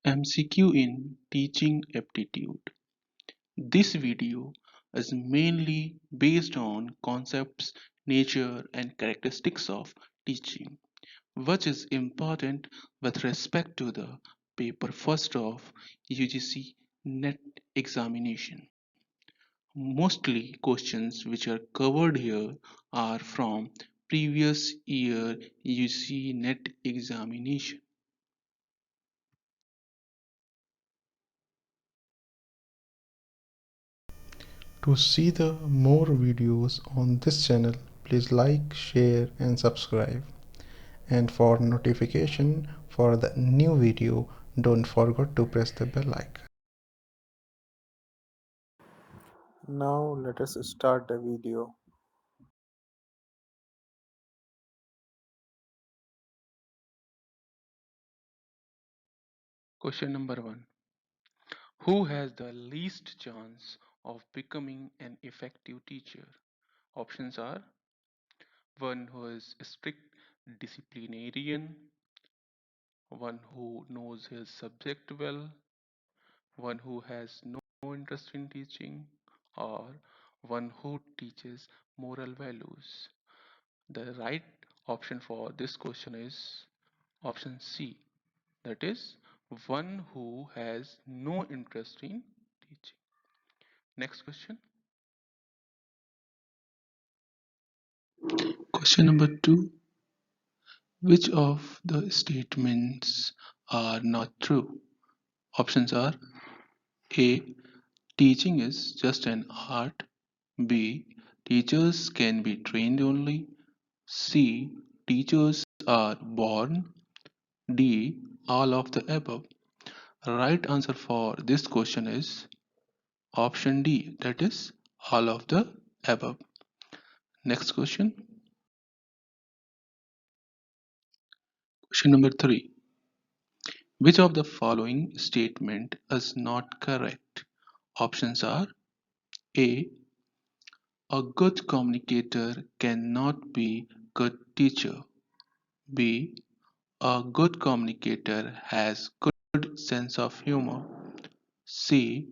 MCQ in Teaching Aptitude. This video is mainly based on concepts, nature and characteristics of teaching, which is important with respect to the paper first of UGC NET examination. Mostly questions which are covered here are from previous year UGC NET examination. To see the more videos on this channel, please like, share and subscribe. And for notification for the new video, don't forget to press the bell icon. Now let us start the video. Question number 1. Who has the least chance of becoming an effective teacher? Options are one who is a strict disciplinarian, one who knows his subject well, one who has no interest in teaching, or one who teaches moral values. The right option for this question is option C, that is, one who has no interest in teaching. Next question. Question number 2. Which of the statements are not true? Options are A. Teaching is just an art. B. Teachers can be trained only. C. Teachers are born. D. All of the above. Right answer for this question is option D, that is all of the above. Next question. Question number 3. Which of the following statement is not correct? Options are A. A good communicator cannot be good teacher. B. A good communicator has good sense of humor. C.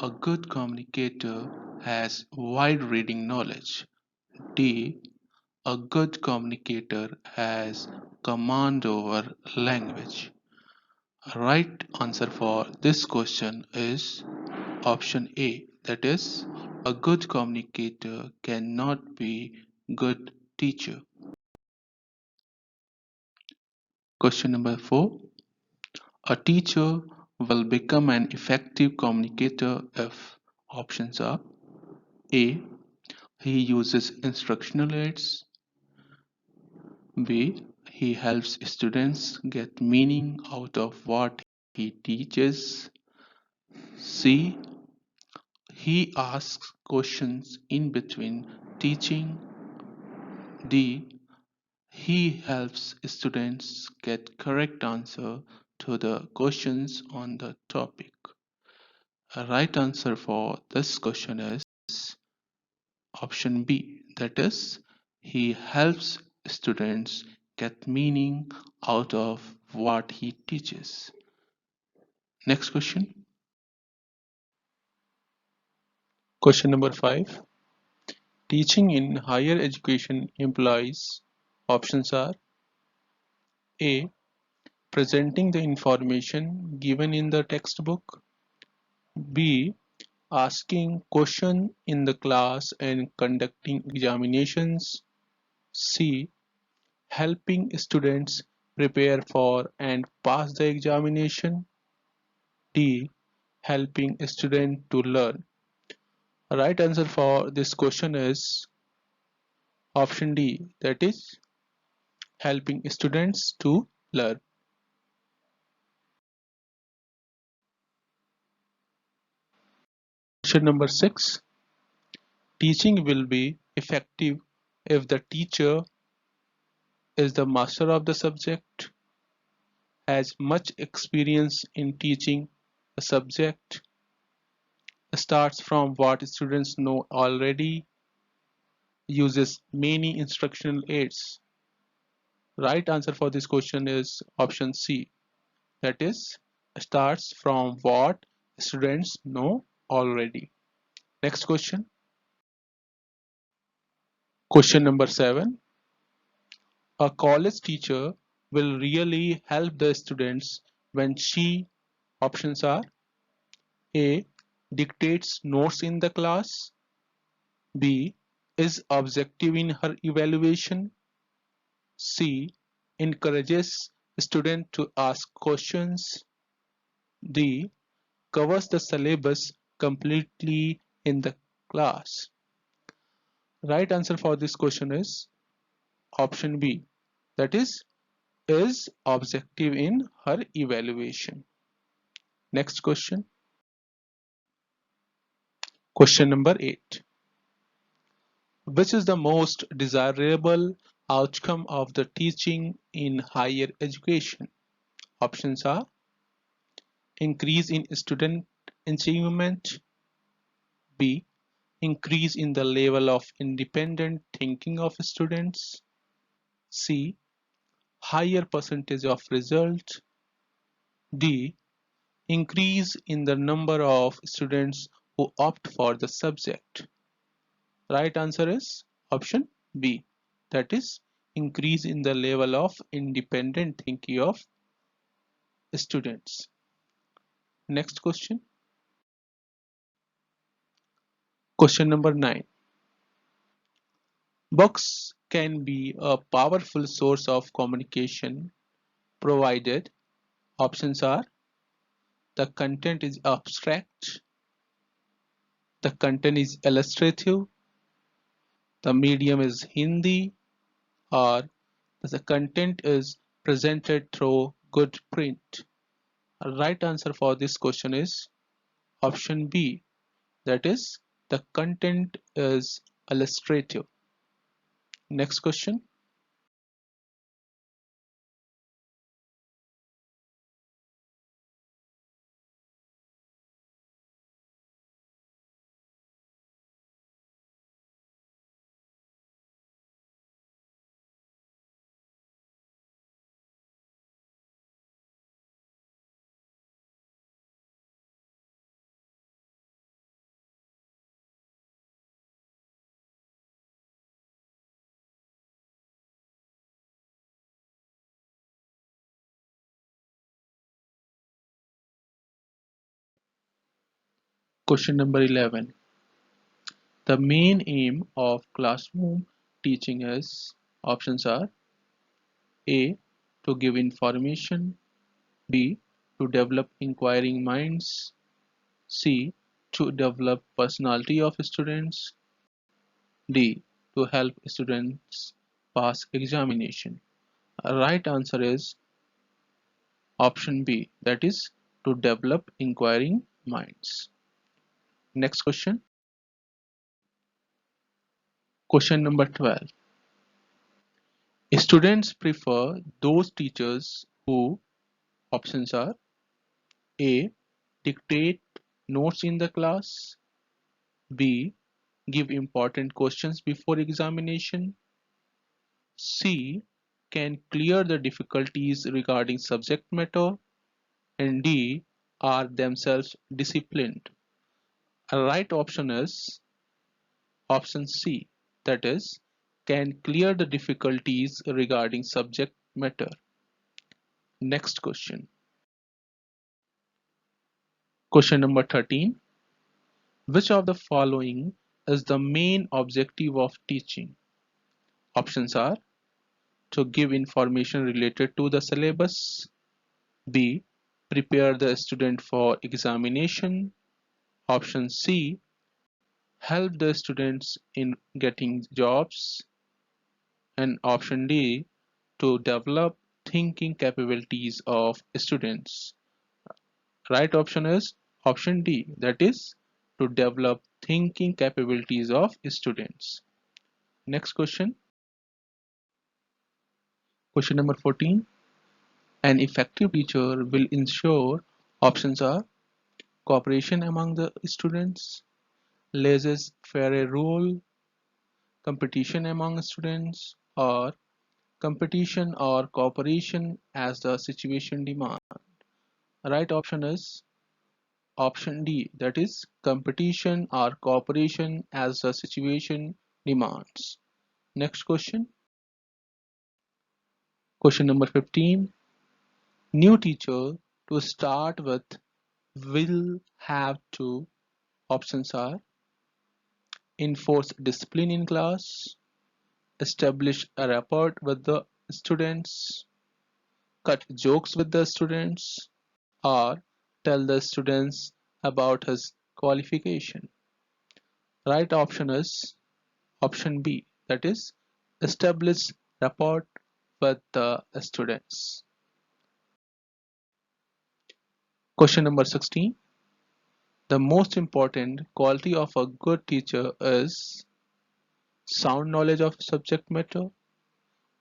A good communicator has wide reading knowledge. D. A good communicator has command over language. Right answer for this question is option A, that is, a good communicator cannot be good teacher. Question number 4. A teacher will become an effective communicator if options are A. He uses instructional aids. B. He helps students get meaning out of what he teaches. C. He asks questions in between teaching. D. He helps students get correct answer to the questions on the topic. A right answer for this question is option B, that is, he helps students get meaning out of what he teaches. Next question. Question number 5. Teaching in higher education implies options are A. Presenting the information given in the textbook. B. Asking questions in the class and conducting examinations. C. Helping students prepare for and pass the examination. D. Helping students to learn. Right answer for this question is option D, that is helping students to learn. Question number 6. Teaching will be effective if the teacher is the master of the subject, has much experience in teaching a subject, starts from what students know already, uses many instructional aids. Right answer for this question is option C, that is starts from what students know already. Next question. Question number 7. A college teacher will really help the students when she, options are: A. Dictates notes in the class. B. Is objective in her evaluation. C. Encourages students to ask questions. D. Covers the syllabus completely in the class. Right answer for this question is option B. That is objective in her evaluation. Next question. Question number 8. Which is the most desirable outcome of the teaching in higher education? Options are: increase in student achievement. B. Increase in the level of independent thinking of students. C. Higher percentage of result. D. Increase in the number of students who opt for the subject. Right answer is option B. That is increase in the level of independent thinking of students. Next question. Question number 9. Books can be a powerful source of communication provided options are: the content is abstract, the content is illustrative, the medium is Hindi, or the content is presented through good print. A right answer for this question is option B. That is, the content is illustrative. Next question. Question number 11. The main aim of classroom teaching is, options are: A. To give information. B. To develop inquiring minds. C. To develop personality of students. D. To help students pass examination. Right answer is option B. That is to develop inquiring minds. Next question. Question number 12. Students prefer those teachers who, options are: A. Dictate notes in the class. B. Give important questions before examination. C. Can clear the difficulties regarding subject matter. And D. Are themselves disciplined. A right option is option C. That is, can clear the difficulties regarding subject matter. Next question. Question number 13. Which of the following is the main objective of teaching? Options are: to give information related to the syllabus. B. Prepare the student for examination. Option C. Help the students in getting jobs. And option D. To develop thinking capabilities of students. Right option is option D. That is to develop thinking capabilities of students. Next question. Question number 14. An effective teacher will ensure, options are: cooperation among the students, laissez-faire rule, competition among students, or competition or cooperation as the situation demands. Right option is option D, that is competition or cooperation as the situation demands. Next question. Question number 15. New teacher to start with will have to. Options are enforce discipline in class, establish a rapport with the students, cut jokes with the students, or tell the students about his qualification. Right option is option B, that is establish rapport with the students. Question number 16. The most important quality of a good teacher is sound knowledge of subject matter,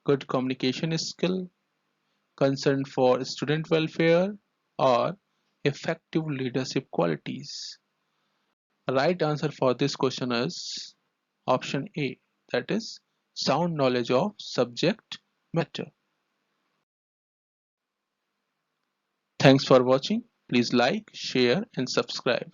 good communication skill, concern for student welfare, or effective leadership qualities. The right answer for this question is option A, that is sound knowledge of subject matter. Thanks for watching. Please like, share and subscribe.